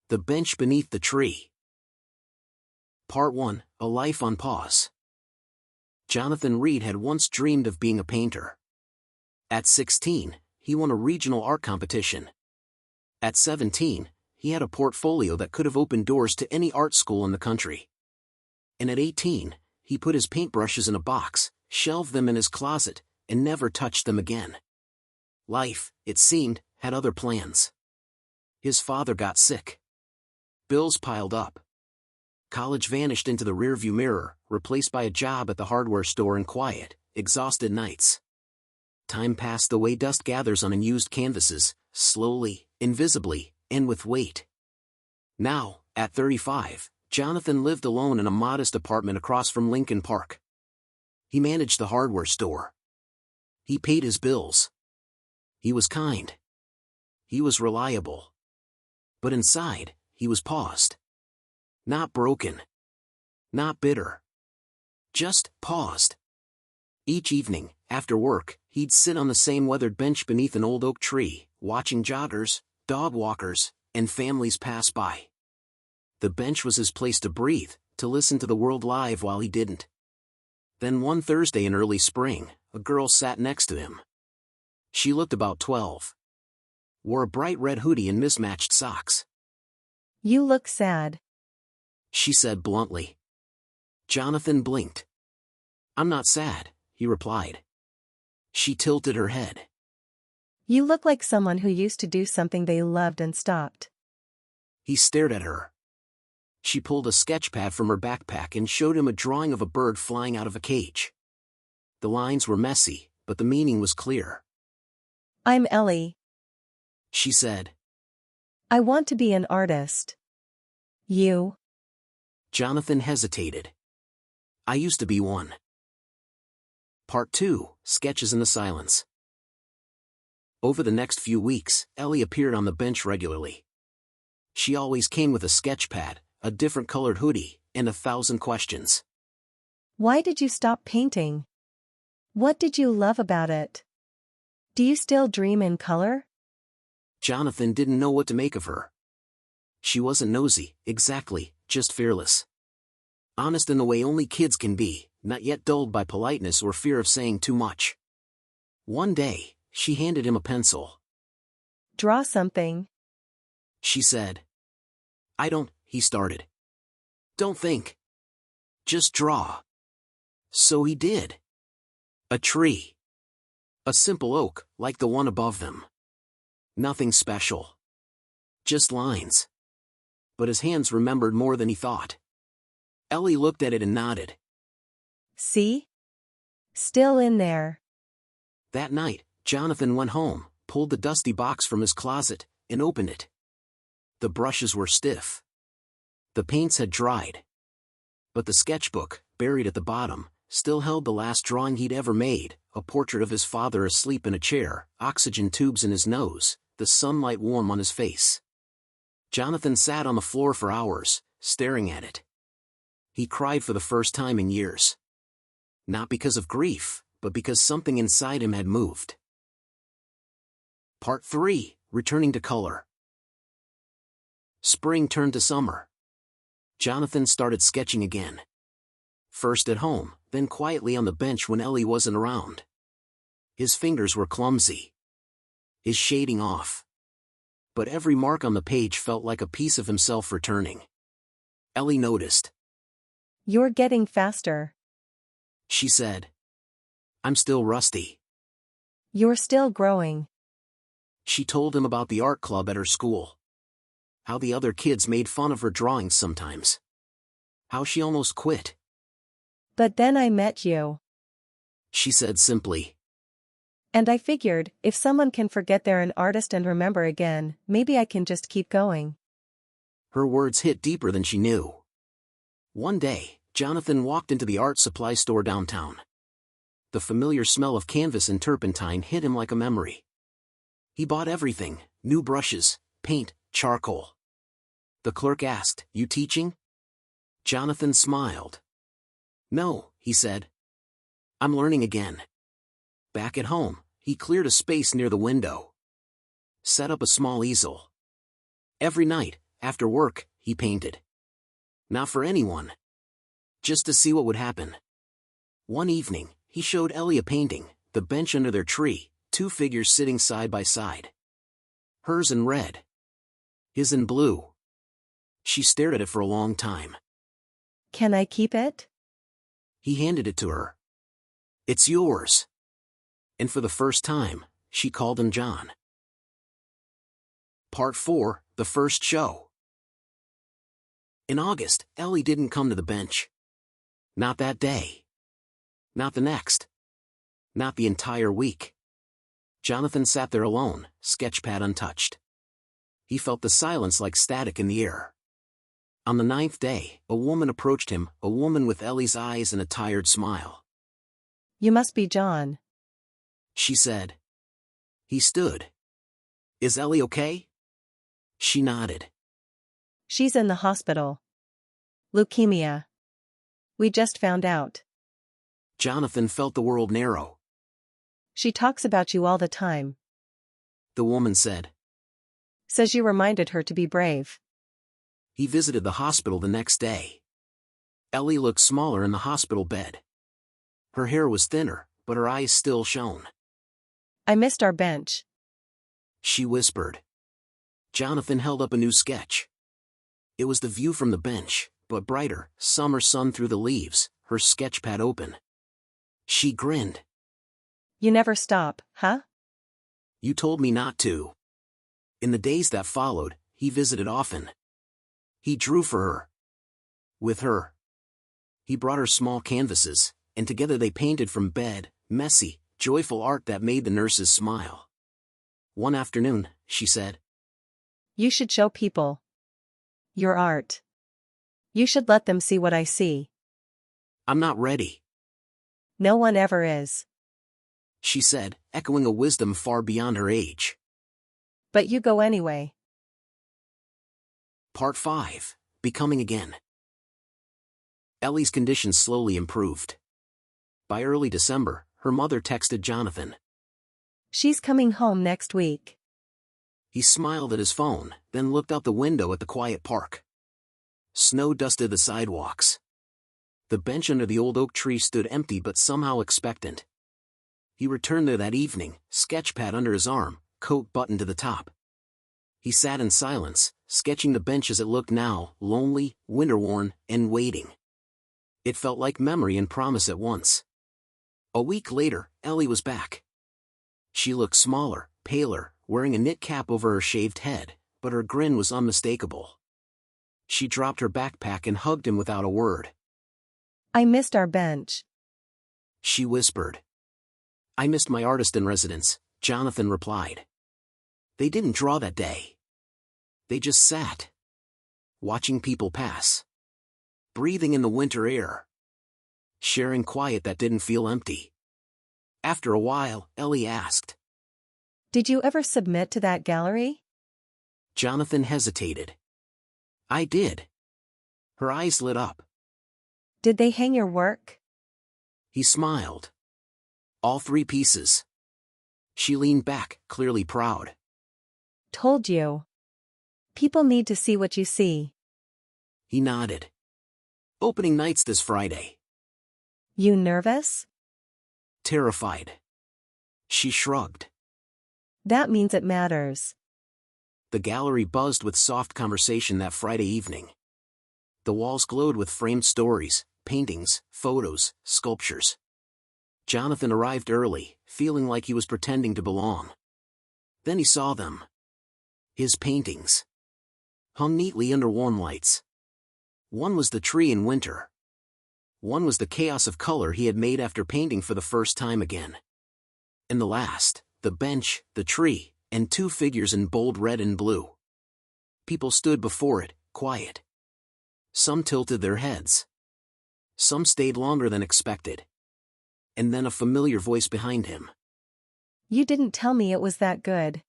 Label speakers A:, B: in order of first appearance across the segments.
A: The Bench Beneath the Tree. Part 1, A Life on Pause. Jonathan Reed had once dreamed of being a painter. At 16, he won a regional art competition. At 17, he had a portfolio that could have opened doors to any art school in the country. And at 18, he put his paintbrushes in a box, shelved them in his closet, and never touched them again. Life, it seemed, had other plans. His father got sick. Bills piled up. College vanished into the rearview mirror, replaced by a job at the hardware store and quiet, exhausted nights. Time passed the way dust gathers on unused canvases, slowly, invisibly, and with weight. Now, at 35, Jonathan lived alone in a modest apartment across from Lincoln Park. He managed the hardware store. He paid his bills. He was kind. He was reliable. But inside, he was paused. Not broken. Not bitter. Just paused. Each evening, after work, he'd sit on the same weathered bench beneath an old oak tree, watching joggers, dog walkers, and families pass by. The bench was his place to breathe, to listen to the world live while he didn't. Then one Thursday in early spring, a girl sat next to him. She looked about 12. Wore a bright red hoodie and mismatched socks.
B: "You look sad,"
A: she said bluntly. Jonathan blinked. "I'm not sad," he replied. She tilted her head.
B: "You look like someone who used to do something they loved and stopped."
A: He stared at her. She pulled a sketch pad from her backpack and showed him a drawing of a bird flying out of a cage. The lines were messy, but the meaning was clear.
B: "I'm Ellie,"
A: she said.
B: "I want to be an artist." "You?"
A: Jonathan hesitated. "I used to be one." Part 2, Sketches in the Silence. Over the next few weeks, Ellie appeared on the bench regularly. She always came with a sketch pad, a different colored hoodie, and 1,000 questions.
B: "Why did you stop painting? What did you love about it? Do you still dream in color?"
A: Jonathan didn't know what to make of her. She wasn't nosy, exactly, just fearless. Honest in the way only kids can be, not yet dulled by politeness or fear of saying too much. One day, she handed him a pencil.
B: "Draw something,"
A: she said. "I don't," he started. "Don't think. Just draw." So he did. A tree. A simple oak, like the one above them. Nothing special. Just lines. But his hands remembered more than he thought. Ellie looked at it and nodded.
B: "See? Still in there."
A: That night, Jonathan went home, pulled the dusty box from his closet, and opened it. The brushes were stiff. The paints had dried. But the sketchbook, buried at the bottom, still held the last drawing he'd ever made, a portrait of his father asleep in a chair, oxygen tubes in his nose, the sunlight warm on his face. Jonathan sat on the floor for hours, staring at it. He cried for the first time in years. Not because of grief, but because something inside him had moved. Part 3, Returning to Color. Spring turned to summer. Jonathan started sketching again. First at home, then quietly on the bench when Ellie wasn't around. His fingers were clumsy. His shading off. But every mark on the page felt like a piece of himself returning. Ellie noticed.
B: "You're getting faster,"
A: she said. "I'm still rusty."
B: "You're still growing."
A: She told him about the art club at her school. How the other kids made fun of her drawings sometimes. How she almost quit.
B: "But then I met you,"
A: she said simply.
B: "And I figured, if someone can forget they're an artist and remember again, maybe I can just keep going."
A: Her words hit deeper than she knew. One day, Jonathan walked into the art supply store downtown. The familiar smell of canvas and turpentine hit him like a memory. He bought everything, new brushes, paint, charcoal. The clerk asked, "You teaching?" Jonathan smiled. "No," he said. "I'm learning again." Back at home, he cleared a space near the window. Set up a small easel. Every night, after work, he painted. Not for anyone. Just to see what would happen. One evening, he showed Ellie a painting, the bench under their tree, two figures sitting side by side. Hers in red. His in blue. She stared at it for a long time.
B: Can I keep it?
A: He handed it to her. It's yours. And for the first time, she called him John. Part 4, The First Show. In August, Ellie didn't come to the bench. Not that day. Not the next. Not the entire week. Jonathan sat there alone, sketchpad untouched. He felt the silence like static in the air. On the 9th day, a woman approached him, a woman with Ellie's eyes and a tired smile.
B: You must be John.
A: She said. He stood. Is Ellie okay? She nodded.
B: She's in the hospital. Leukemia. We just found out.
A: Jonathan felt the world narrow.
B: She talks about you all the time.
A: The woman said.
B: Says you reminded her to be brave.
A: He visited the hospital the next day. Ellie looked smaller in the hospital bed. Her hair was thinner, but her eyes still shone.
B: I missed our bench.
A: She whispered. Jonathan held up a new sketch. It was the view from the bench, but brighter, summer sun through the leaves, her sketchpad open. She grinned.
B: You never stop, huh?
A: You told me not to. In the days that followed, he visited often. He drew for her. With her. He brought her small canvases, and together they painted from bed, messy, joyful art that made the nurses smile. One afternoon, she said.
B: You should show people your art. You should let them see what I see.
A: I'm not ready.
B: No one ever is.
A: She said, echoing a wisdom far beyond her age.
B: But you go anyway.
A: Part 5, Becoming Again. Ellie's condition slowly improved. By early December, her mother texted Jonathan.
B: She's coming home next week.
A: He smiled at his phone, then looked out the window at the quiet park. Snow dusted the sidewalks. The bench under the old oak tree stood empty but somehow expectant. He returned there that evening, sketchpad under his arm, coat buttoned to the top. He sat in silence, sketching the bench as it looked now, lonely, winter-worn, and waiting. It felt like memory and promise at once. A week later, Ellie was back. She looked smaller, paler, wearing a knit cap over her shaved head, but her grin was unmistakable. She dropped her backpack and hugged him without a word.
B: I missed our bench.
A: She whispered. I missed my artist in residence, Jonathan replied. They didn't draw that day. They just sat. Watching people pass. Breathing in the winter air. Sharing quiet that didn't feel empty. After a while, Ellie asked.
B: Did you ever submit to that gallery?
A: Jonathan hesitated. I did. Her eyes lit up.
B: Did they hang your work?
A: He smiled. All 3 pieces. She leaned back, clearly proud.
B: Told you. People need to see what you see.
A: He nodded. Opening night's this Friday.
B: You nervous?
A: Terrified. She shrugged.
B: That means it matters.
A: The gallery buzzed with soft conversation that Friday evening. The walls glowed with framed stories, paintings, photos, sculptures. Jonathan arrived early, feeling like he was pretending to belong. Then he saw them. His paintings. Hung neatly under warm lights. One was the tree in winter. One was the chaos of color he had made after painting for the first time again. And the last, the bench, the tree, and 2 figures in bold red and blue. People stood before it, quiet. Some tilted their heads. Some stayed longer than expected. And then a familiar voice behind him.
B: You didn't tell me it was that good.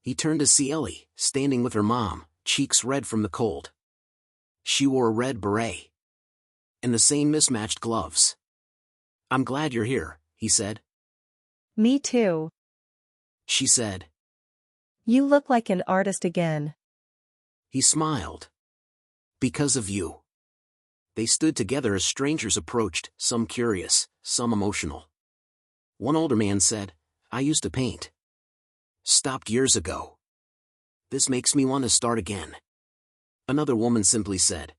A: He turned to see Ellie, standing with her mom, cheeks red from the cold. She wore a red beret. And the same mismatched gloves. I'm glad you're here, he said.
B: Me too.
A: She said.
B: You look like an artist again.
A: He smiled. Because of you. They stood together as strangers approached, some curious, some emotional. One older man said, I used to paint. Stopped years ago. This makes me want to start again. Another woman simply said,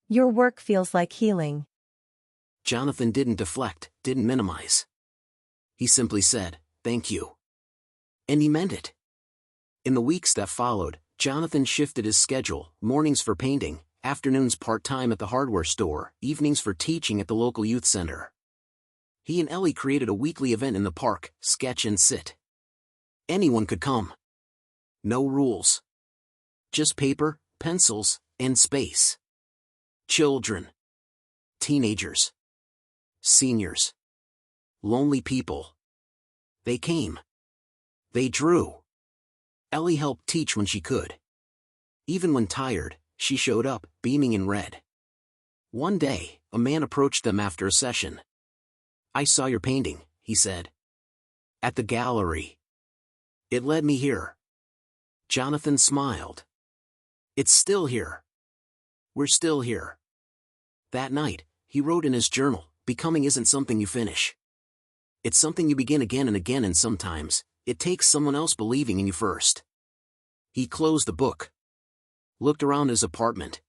B: Your work feels like healing.
A: Jonathan didn't deflect, didn't minimize. He simply said, thank you. And he meant it. In the weeks that followed, Jonathan shifted his schedule, mornings for painting, afternoons part-time at the hardware store, evenings for teaching at the local youth center. He and Ellie created a weekly event in the park, Sketch and Sit. Anyone could come. No rules. Just paper, pencils, and space. Children. Teenagers. Seniors. Lonely people. They came. They drew. Ellie helped teach when she could. Even when tired, she showed up, beaming in red. One day, a man approached them after a session. I saw your painting, he said. At the gallery. It led me here. Jonathan smiled. It's still here. We're still here. That night, he wrote in his journal, becoming isn't something you finish. It's something you begin again and again, and sometimes, it takes someone else believing in you first. He closed the book. Looked around his apartment.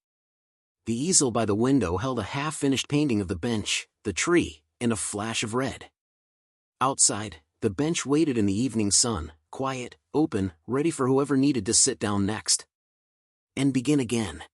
A: The easel by the window held a half-finished painting of the bench, the tree, and a flash of red. Outside, the bench waited in the evening sun, quiet, open, ready for whoever needed to sit down next. And begin again.